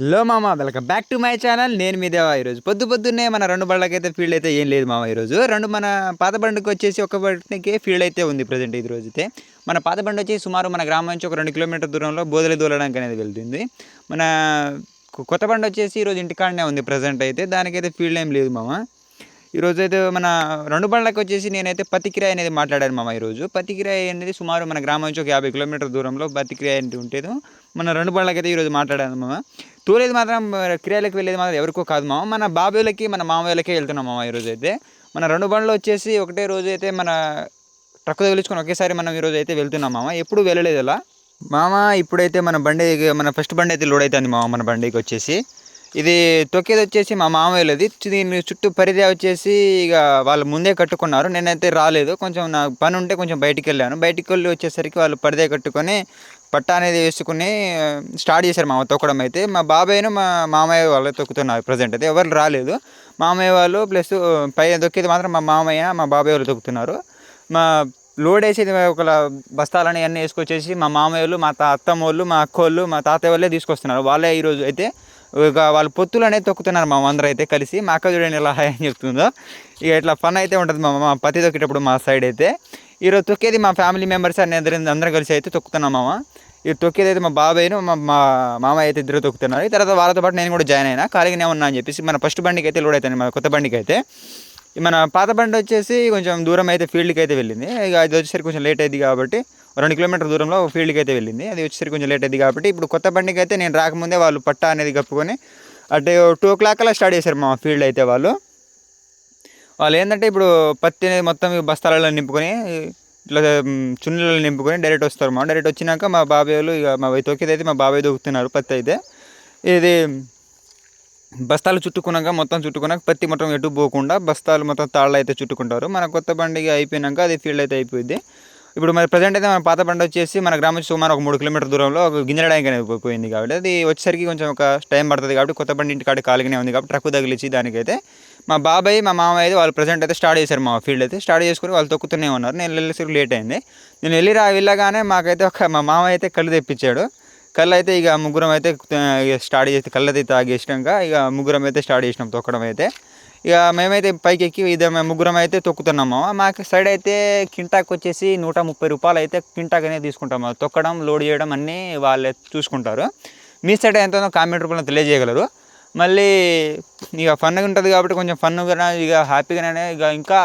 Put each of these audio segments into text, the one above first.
Hello మామ, welcome back to my channel. నేను మీ దేవా. ఈరోజు పొద్దున్నే మన రెండు బండ్లకైతే ఫీల్డ్ అయితే ఏం లేదు మామ. ఈరోజు మన పాత బండికి వచ్చేసి ఒక బండికి ఫీల్డ్ అయితే ఉంది ప్రజెంట్. ఈ రోజు అయితే మన పాత బండి వచ్చి సుమారు మన గ్రామం నుంచి ఒక 2 కిలోమీటర్ దూరంలో బోధలి దూలడానికి అనేది వెళ్తుంది. మన కొత్త బండి వచ్చేసి ఈరోజు ఇంటికాడనే ఉంది ప్రజెంట్ అయితే. దానికైతే ఫీల్డ్ ఏం లేదు మామ. ఈరోజు అయితే మన రెండు బండ్లకు వచ్చేసి నేనైతే పత్తి కిరాయి అనేది మాట్లాడాను మామ. ఈరోజు పత్తి కిరాయి అనేది సుమారు మన గ్రామం నుంచి ఒక 50 కిలోమీటర్ దూరంలో పత్తి కిరాయి అంటే ఉంటేదో మన రెండు బండ్లకైతే ఈరోజు మాట్లాడాను మామ. తోలేది మాత్రం కిరాయిలకు వెళ్ళేది మాత్రం ఎవరికో కాదు మామ, మన బాబాయ్లకి మన మామయ్యలకే వెళ్తున్నాం మామ. ఈరోజు అయితే మన రెండు బండ్లు వచ్చేసి ఒకటే రోజు అయితే మన ట్రక్ తగిలించుకొని ఒకేసారి మనం ఈరోజు అయితే వెళ్తున్నాం మామ. ఎప్పుడు వెళ్ళలేదు అలా మామ. ఇప్పుడైతే మన ఫస్ట్ బండి అయితే లోడ్ అవుతుంది మామ. మన బండికి వచ్చేసి ఇది తొక్కేది వచ్చేసి మా మామయ్యలది. దీని చుట్టూ పరిధి వచ్చేసి ఇక వాళ్ళు ముందే కట్టుకున్నారు. నేనైతే రాలేదు, కొంచెం నా పని ఉంటే కొంచెం బయటికి వెళ్ళాను. బయటికి వెళ్ళి వచ్చేసరికి వాళ్ళు పరిధి కట్టుకొని పట్టా అనేది వేసుకుని స్టార్ట్ చేశారు మామ తొక్కడం అయితే. మా బాబాయ్ను మా మామయ్య వాళ్ళు తొక్కుతున్నారు ప్రజెంట్ అయితే. ఎవరు రాలేదు. మామయ్య వాళ్ళు ప్లస్ పై దొక్కేది మాత్రం మా మామయ్య మా బాబాయ్ వాళ్ళు తొక్కుతున్నారు. మా లోడ్ వేసేది ఒక బస్తాలని అన్నీ వేసుకొచ్చేసి మా మామయ్య వాళ్ళు, మా అత్తమ్మ వాళ్ళు, మా అక్క వాళ్ళు, మా తాతయ్య వాళ్ళే తీసుకొస్తున్నారు. వాళ్ళే ఈరోజు అయితే ఇక వాళ్ళు పొత్తులు అనేది తొక్కుతున్నారు మా అందరూ అయితే కలిసి. మా అక్క చూడండి ఎలా హాయ్ అని చెప్తుందో. ఇక ఇట్లా ఫన్ అయితే ఉంటుంది మా పత్తి తొక్కేటప్పుడు మా సైడ్ అయితే. ఈరోజు తొక్కేది మా ఫ్యామిలీ మెంబర్స్ అన్ని అందరం కలిసి అయితే తొక్కుతున్నాం మామ. ఇది తొక్కేది అయితే మా బాబాయ్ను మా మామయ్య అయితే ఇద్దరు తొక్కుతున్నారు. ఈ తర్వాత వాళ్ళతో పాటు నేను కూడా జాయిన్ అయినా, ఖాళీగానే ఉన్నా అని చెప్పేసి. మన ఫస్ట్ బండికి అయితే లోడ్ అవుతాను, మన కొత్త బండికి అయితే. మన పాత బండి వచ్చేసి కొంచెం దూరం అయితే ఫీల్డ్కి అయితే వెళ్ళింది. ఇక అది వచ్చేసరికి కొంచెం లేట్ అయింది కాబట్టి 2 కిలోమీటర్ దూరంలో ఫీల్డ్కి అయితే వెళ్ళింది. అది వచ్చేసరికి కొంచెం లేట్ అయింది కాబట్టి ఇప్పుడు కొత్త బండికి అయితే నేను రాకముందే వాళ్ళు పట్టా అనేది కప్పుకొని అటు 2 o'clock అలా స్టార్ట్ చేశారు మా ఫీల్డ్ అయితే. వాళ్ళు ఏంటంటే ఇప్పుడు పత్తి అనేది మొత్తం బస్తాలలో నింపుకొని ఇట్లా చున్నీలలో నింపుకొని డైరెక్ట్ వస్తారు మా. డైరెక్ట్ వచ్చినాక మా బాబాయ్ వాళ్ళు ఇక మా తొక్కేది అయితే మా బాబాయ్ దొక్కుతున్నారు పత్తి అయితే. ఇది బస్తాలు చుట్టుకున్నాక పత్తి మొత్తం ఎటు పోకుండా బస్తాలు మొత్తం తాళ్ళు అయితే చుట్టుకుంటారు. మన కొత్త బండి అయిపోయినాక అది ఫీల్డ్ అయితే అయిపోయింది. ఇప్పుడు మరి ప్రజెంట్ అయితే మన పాత బండి వచ్చేసి మన గ్రామం సుమారు ఒక 3 కిలోమీటర్ దూరంలో ఒక గింజడానికి అనేది పోయింది కాబట్టి అది వచ్చేసరికి కొంచెం ఒక టైం పడుతుంది కాబట్టి కొత్త బండి ఇంటికాడ ఖాళీగానే ఉంది కాబట్టి ట్రక్ తగిలించి దానికైతే మా బాబాయ్ మా మామయ్య అయితే వాళ్ళు ప్రజెంట్ అయితే స్టార్ట్ చేశారు మా ఫీల్డ్ అయితే. స్టార్ట్ చేసుకుని వాళ్ళు తొక్కుతూనే ఉన్నారు. నేను వెళ్ళేసరికి లేట్ అయింది. నేను వెళ్ళగానే మాకైతే మా మామయ్య అయితే కళ్ళు తెప్పించాడు. కళ్ళు అయితే ఇక ముగ్గురం అయితే స్టార్ట్ చేసి కళ్ళు అయితే తాగేసినాక ఇక ముగ్గురం అయితే స్టార్ట్ చేసినాం తొక్కడం అయితే. ఇక మేమైతే పైకి ఎక్కి మేము ముగ్గురం అయితే తొక్కుతున్నాము. మాకు సైడ్ అయితే కింటాకు వచ్చేసి 130 రూపాయలు అయితే కింటాక్ అనేది తీసుకుంటాము. తొక్కడం లోడ్ చేయడం అన్నీ వాళ్ళే చూసుకుంటారు. మీ సైడ్ ఎంతనో కామెంట్ రూపంలో తెలియజేయగలరు. మళ్ళీ ఇక ఫన్గా ఉంటుంది కాబట్టి కొంచెం ఫన్గా ఇక హ్యాపీగానే ఇక ఇంకా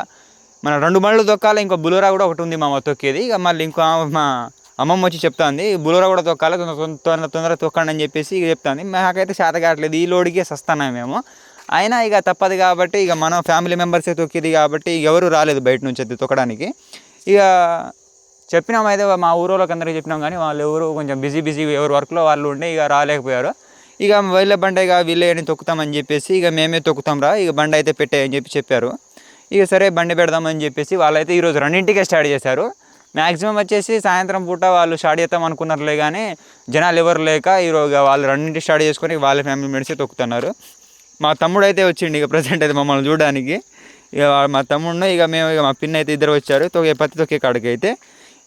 మన 2 బండ్లు తొక్కాలి. ఇంకో బులోరా కూడా ఒకటి ఉంది మా తొక్కేది. ఇక మళ్ళీ ఇంకో మా అమ్మమ్మ వచ్చి చెప్తాంది బులోరా కూడా తొక్కాలి, తొందరగా తొక్కండి అని చెప్పేసి ఇక చెప్తాంది. మాకైతే చేత కావట్లేదు, ఈ లోడ్కే వస్తున్నాం మేము. అయినా ఇక తప్పదు కాబట్టి ఇక మనం ఫ్యామిలీ మెంబర్సే తొక్కేది కాబట్టి ఎవరు రాలేదు బయట నుంచి అయితే తొక్కడానికి. ఇక చెప్పినాం అయితే మా ఊరోళ్ళకి అందరికీ చెప్పినాం కానీ వాళ్ళు ఎవరు కొంచెం బిజీ ఎవరు వర్క్లో వాళ్ళు ఉండి ఇక రాలేకపోయారు. ఇక వీళ్ళ బండి ఇక వీళ్ళే అని తొక్కుతామని చెప్పేసి ఇక మేమే తొక్కుతాం రా, ఇక బండి అయితే పెట్టాయని చెప్పారు. ఇక సరే బండి పెడదామని చెప్పేసి వాళ్ళైతే ఈరోజు 2ంటికే స్టార్ట్ చేశారు. మ్యాక్సిమం వచ్చేసి సాయంత్రం పూట వాళ్ళు స్టార్ట్ చేద్దాం అనుకున్నారులే కానీ జనాలు ఎవరు లేక ఈరోజు వాళ్ళు 2ంటికి స్టార్ట్ చేసుకొని వాళ్ళ ఫ్యామిలీ మెంబర్సే తొక్కుతున్నారు. మా తమ్ముడు అయితే వచ్చిండు ఇక ప్రజెంట్ అయితే మమ్మల్ని చూడడానికి. ఇక మా తమ్ముడు ఇక మేము ఇక మా పిన్ అయితే ఇద్దరు వచ్చారు పత్తి తొక్కే కాడికి అయితే.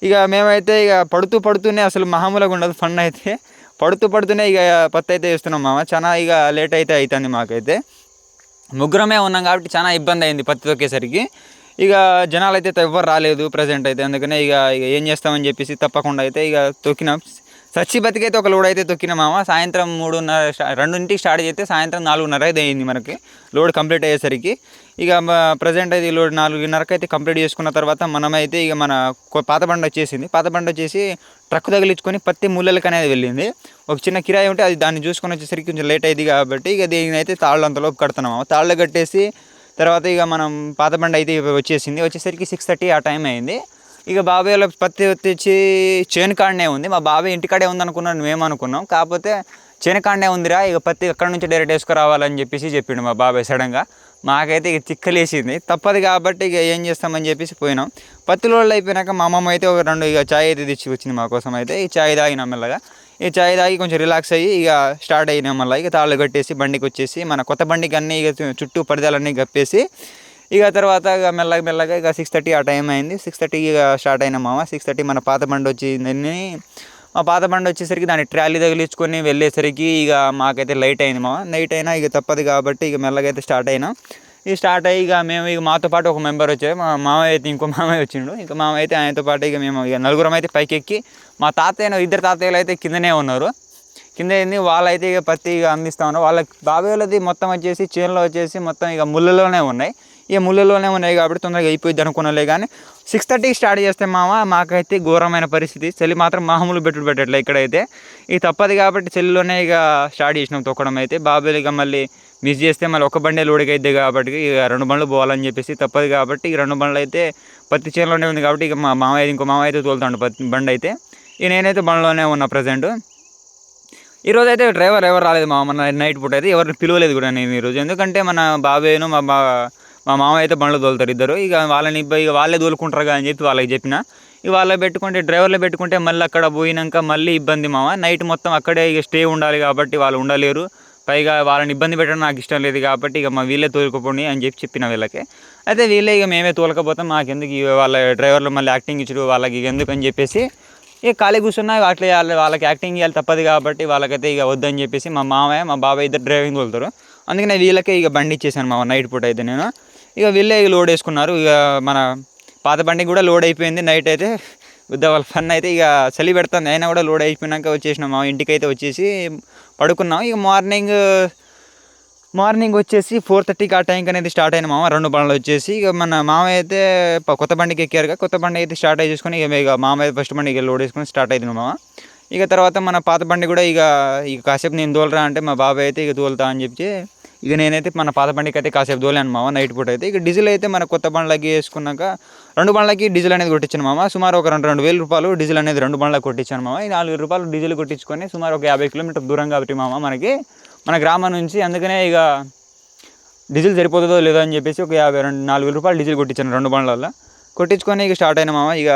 ఇక మేమైతే ఇక పడుతూనే అసలు మామూలుగా ఉండదు ఫన్ అయితే. పడుతూనే ఇక పత్తి అయితే వేస్తున్నాం మామ. చాలా ఇక లేట్ అయితే అవుతుంది మాకైతే. ముగ్గురమే ఉన్నాం కాబట్టి చాలా ఇబ్బంది అయింది పత్తి తొక్కేసరికి. ఇక జనాలు అయితే ఎవ్వరు రాలేదు ప్రజెంట్ అయితే. అందుకనే ఇక ఏం చేస్తామని చెప్పేసి తప్పకుండా అయితే ఇక తొక్కినాం. సచ్చి బతికైతే ఒక లోడ్ అయితే తొక్కిన మామ. సాయంత్రం 2ంటికి స్టార్ట్ చేస్తే సాయంత్రం 4:30 అయితే అయింది మనకి లోడ్ కంప్లీట్ అయ్యేసరికి. ఇక ప్రజెంట్ అయితే ఈ లోడ్ 4:30కి అయితే కంప్లీట్ చేసుకున్న తర్వాత మనమైతే ఇక మన పాత బండి వచ్చేసింది. పాత బండి వచ్చేసి ట్రక్ తగిలించుకొని పత్తి మూలలకు అనేది వెళ్ళింది. ఒక చిన్న కిరాయి ఉంటే అది దాన్ని చూసుకొని వచ్చేసరికి కొంచెం లేట్ అయింది కాబట్టి ఇక దీని అయితే తాళ్ళు అంతలోపు కడుతున్నాము. తాళ్ళు కట్టేసి తర్వాత ఇక మనం పాత బండి అయితే వచ్చేసరికి 6:30 ఆ టైం అయింది. ఇక బాబాయ్ వాళ్ళ పత్తి వచ్చి చేను కాడనే ఉంది. మా బాబాయ్ ఇంటికాడే ఉంది అనుకున్నాను మేము అనుకున్నాం. కాకపోతే చేను కాడనే ఉందిరా, ఇక పత్తి అక్కడ నుంచి డైరెక్ట్ వేసుకురావాలని చెప్పేసి చెప్పిండు మా బాబాయ్ సడన్గా. మాకైతే ఇక తిక్కలేసింది, తప్పదు కాబట్టి ఇక ఏం చేస్తామని చెప్పేసి పోయినాం. పత్తి లోడ్లు అయిపోయినాక మా అమ్మమ్మ అయితే ఒక 2 ఇక చాయ్ అయితే తెచ్చి వచ్చింది మా కోసం అయితే. ఈ చాయ్ తాగినాం మెల్లగా. ఈ చాయ్ తాగి కొంచెం రిలాక్స్ అయ్యి ఇక స్టార్ట్ అయినాం. మళ్ళీ ఇక తాళ్ళు కట్టేసి బండికి వచ్చేసి మన కొత్త బండికి అన్నీ ఇక చుట్టూ పరిదాలన్నీ కప్పేసి ఇక తర్వాత ఇక మెల్లగా ఇక 6:30 ఆ టైం అయింది. 6:30 ఇక స్టార్ట్ అయినా మామ. 6:30 మన పాత బండి వచ్చి మా పాత బండి వచ్చేసరికి దాన్ని ట్రాలీ తగిలించుకొని వెళ్ళేసరికి ఇక మాకైతే లైట్ అయింది నైట్ అయినా ఇక తప్పదు కాబట్టి ఇక మెల్లగా అయితే స్టార్ట్ అయినా. ఇక స్టార్ట్ అయ్యి ఇక మాతో పాటు ఒక మెంబర్ వచ్చారు, మా మామయ్య అయితే ఇంకో మామయ్య వచ్చిండు. ఇంకా మామయ్య అయితే ఆయనతో పాటు ఇక మేము ఇక నలుగురం అయితే పైకి ఎక్కి, మా తాతయ్య ఇద్దరు తాతయ్యలు అయితే కిందనే ఉన్నారు. కింద ఏంది వాళ్ళైతే ఇక పత్తి ఇక అందిస్తూ ఉన్నారు. వాళ్ళ బాబాయ్ వాళ్ళది మొత్తం వచ్చేసి చేనులో వచ్చేసి మొత్తం ఇక ముళ్ళలోనే ఉన్నాయి. ఇక ముళ్ళలోనే ఉన్నాయి కాబట్టి తొందరగా అయిపోయింది అనుకున్నలే. కానీ 6:30కి స్టార్ట్ చేస్తే మాకైతే ఘోరమైన పరిస్థితి. చలి మాత్రం మామూలు పెట్టట్లే ఇక్కడైతే. ఇక తప్పదు కాబట్టి చలిలోనే ఇక స్టార్ట్ చేసినాం తొక్కడం అయితే. బాబాయ్ ఇక మళ్ళీ మిస్ చేస్తే మళ్ళీ ఒక బండే లోడికి అయితే కాబట్టి ఇక 2 బండ్లు పోవాలని చెప్పేసి తప్పదు కాబట్టి ఇక 2 బండ్లు అయితే పత్తి చేనులోనే ఉంది కాబట్టి ఇక మా మామయ్య ఇంకో మామయ్య అయితే తోలుతాడు బండి అయితే. ఇక నేనైతే బండ్లోనే ఉన్నా ప్రజెంట్. ఈరోజు అయితే డ్రైవర్ ఎవరు రాలేదు మన నైట్ పూట అయితే ఎవరిని పిలవలేదు కూడా నేను ఈరోజు. ఎందుకంటే మన బాబాయ్ను మా మామయ్య అయితే బండ్లు తోలుతారు ఇద్దరు. ఇక ఇక వాళ్ళే తోలుకుంటారు అని చెప్పి వాళ్ళకి చెప్పిన. ఇక వాళ్ళే పెట్టుకుంటే డ్రైవర్లో పెట్టుకుంటే మళ్ళీ అక్కడ పోయినాక మళ్ళీ ఇబ్బంది నైట్ మొత్తం అక్కడే ఇక స్టే ఉండాలి కాబట్టి వాళ్ళు ఉండలేరు. పైగా వాళ్ళని ఇబ్బంది పెట్టడం నాకు ఇష్టం లేదు కాబట్టి ఇక వీళ్ళే తోలుకుపోండి అని చెప్పిన వీళ్ళకి. అయితే వీళ్ళే ఇక మేమే తోలకపోతాం, మాకెందుకు వాళ్ళ డ్రైవర్లు మళ్ళీ యాక్టింగ్ ఇచ్చుడు వాళ్ళకి ఎందుకు అని చెప్పేసి ఇక ఖాళీ కూర్చున్నా అట్లా వాళ్ళకి యాక్టింగ్ చేయాలి తప్పదు కాబట్టి వాళ్ళకైతే ఇక వద్దని చెప్పేసి మా మామయ్య మా బాబాయ్ ఇద్దరు డ్రైవింగ్ తోలుతారు. అందుకనే వీళ్ళకే ఇక బండి ఇచ్చేసాను నైట్ పూట అయితే నేను. ఇక వీళ్ళే లోడ్ వేసుకున్నారు. ఇక మన పాత బండికి కూడా లోడ్ అయిపోయింది. నైట్ అయితే వాళ్ళ ఫన్ అయితే ఇక చలి పెడుతుంది అయినా కూడా లోడ్ అయిపోయినాక వచ్చేసినాం ఇంటికి అయితే వచ్చేసి పడుకున్నాం. ఇక మార్నింగ్ వచ్చేసి 4:30కి ఆ టైంకి అనేది స్టార్ట్ అయిన 2 బండ్లు వచ్చేసి ఇక మన మామయ్య అయితే కొత్త బండికి ఎక్కారుగా. కొత్త బండి అయితే స్టార్ట్ అయ్యి చేసుకొని ఇక మామయ్య ఫస్ట్ బండికి లోడ్ వేసుకొని స్టార్ట్ అయింది ఇక తర్వాత మన పాత బండి కూడా ఇక కాసేపు నేను తోలరా అంటే మా బాబాయ్ అయితే ఇక తోలుతా అని చెప్పి ఇక నేనైతే మన పాత బండికి అయితే కాసేపు తోలాను నైట్ పూట అయితే. ఇక డీజిల్ అయితే మన కొత్త బండ్లకి వేసుకున్నాక 2 బండ్లకి డీజిల్ అనేది కొట్టించాను సుమారు ఒక 2,000 రూపాయలు డీజిల్ అనేది 2 బండ్లకు కొట్టించాను ఈ 4,000 రూపాయలు డీజిల్ కొట్టించుకొని సుమారు ఒక 50 కిలోమీటర్ దూరం కాబట్టి మనకి మన గ్రామం నుంచి. అందుకనే ఇక డీజిల్ సరిపోతుందో లేదో అని చెప్పేసి ఒక 4,000 రూపాయలు డీజిల్ కొట్టించాను 2 బండ్లలో కొట్టించుకొని ఇక స్టార్ట్ అయినా ఇక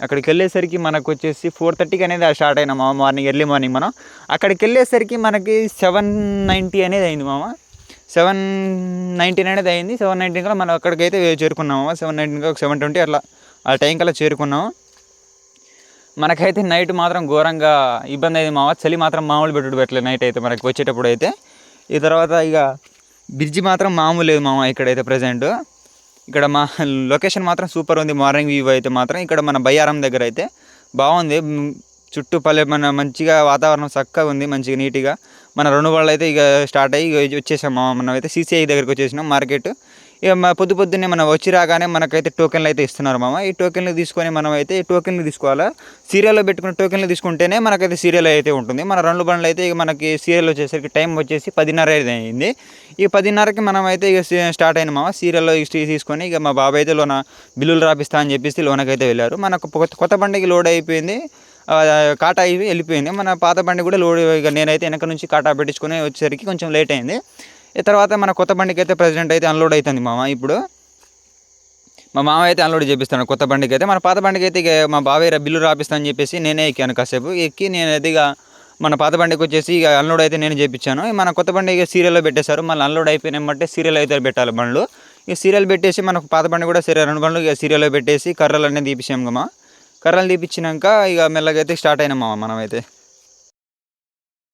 అక్కడికి వెళ్ళేసరికి మనకు వచ్చేసి 4:30కి అనేది స్టార్ట్ అయినా ఎర్లీ మార్నింగ్ మనం అక్కడికి వెళ్ళేసరికి మనకి 790 అనేది అయింది 719 అనేది అయింది. 719 కల్లా మనం అక్కడికైతే చేరుకున్నాము 719 ఒక 720 అట్లా ఆ టైం కల్లా చేరుకున్నాము. మనకైతే నైట్ మాత్రం ఘోరంగా ఇబ్బంది అయింది చలి మాత్రం మామూలు పెట్టలేదు నైట్ అయితే మనకి వచ్చేటప్పుడు అయితే. ఈ తర్వాత ఇక బ్రిడ్జి మాత్రం మామూలు లేదు ఇక్కడైతే ప్రజెంట్. ఇక్కడ మా లొకేషన్ మాత్రం సూపర్ ఉంది. మార్నింగ్ వ్యూ అయితే మాత్రం ఇక్కడ మన బయ్యారం దగ్గర అయితే బాగుంది. చుట్టూ మన మంచిగా వాతావరణం చక్కగా ఉంది, మంచిగా నీట్గా. మన 2 బండ్లు అయితే ఇక స్టార్ట్ అయ్యి ఇక వచ్చేసాం మనం అయితే CCI దగ్గరికి వచ్చేసినాం మార్కెట్. ఇక పొద్దున్నే మనం వచ్చి రాగానే మనకైతే టోకెన్లు అయితే ఇస్తున్నారు ఈ టోకెన్లు తీసుకొని మనం అయితే టోకెన్లు తీసుకోవాలా. సీరియల్లో పెట్టుకుని టోకెన్లు తీసుకుంటేనే మనకైతే సీరియల్ అయితే ఉంటుంది. మన 2 బండ్లు అయితే ఇక మనకి సీరియల్ వచ్చేసరికి టైం వచ్చేసి 10:30 అయింది. ఈ 10:30కి మనం అయితే ఇక స్టార్ట్ అయిన సీరియల్లో తీసుకొని ఇక మా బాబాయ్ అయితే లోన బిల్లులు రాపిస్తా అని చెప్పేసి లోనకైతే వెళ్ళారు. మనకు కొత్త బండికి లోడ్ అయిపోయింది, కాటా అయి వెళ్ళిపోయింది. మన పాత బండి కూడా లోడ్ ఇక నేనైతే వెనక నుంచి కాటా పెట్టించుకొని వచ్చేసరికి కొంచెం లేట్ అయింది. ఈ తర్వాత మన కొత్త బండికి అయితే ప్రెసిడెంట్ అయితే అన్లోడ్ అవుతుంది ఇప్పుడు మా మామ అయితే అన్లోడ్ చేపిస్తాను కొత్త బండికి అయితే. మన పాత బండికి అయితే ఇక మా బాబాయ్ బిల్లు రాపిస్తా అని చెప్పేసి నేనే ఎక్కాను. కాసేపు ఎక్కి నేనైతే ఇక మన పాత బండికి వచ్చేసి ఇక అన్లోడ్ అయితే నేను చేయించాను. మన కొత్త బండి ఇక సీరియల్లో పెట్టేశారు. మళ్ళీ అన్లోడ్ అయిపోయినామంటే సీరియల్ అయితే పెట్టాలి బండ్లు. ఇక సీరియల్ పెట్టేసి మనకు పాత బండి కూడా 2 బండ్లు ఇక సీరియల్లో పెట్టేసి కర్రలు అనేది తీపిచ్చాము కర్రలు తీపిచ్చినాక ఇక మెల్లగా అయితే స్టార్ట్ అయినాం మనమైతే.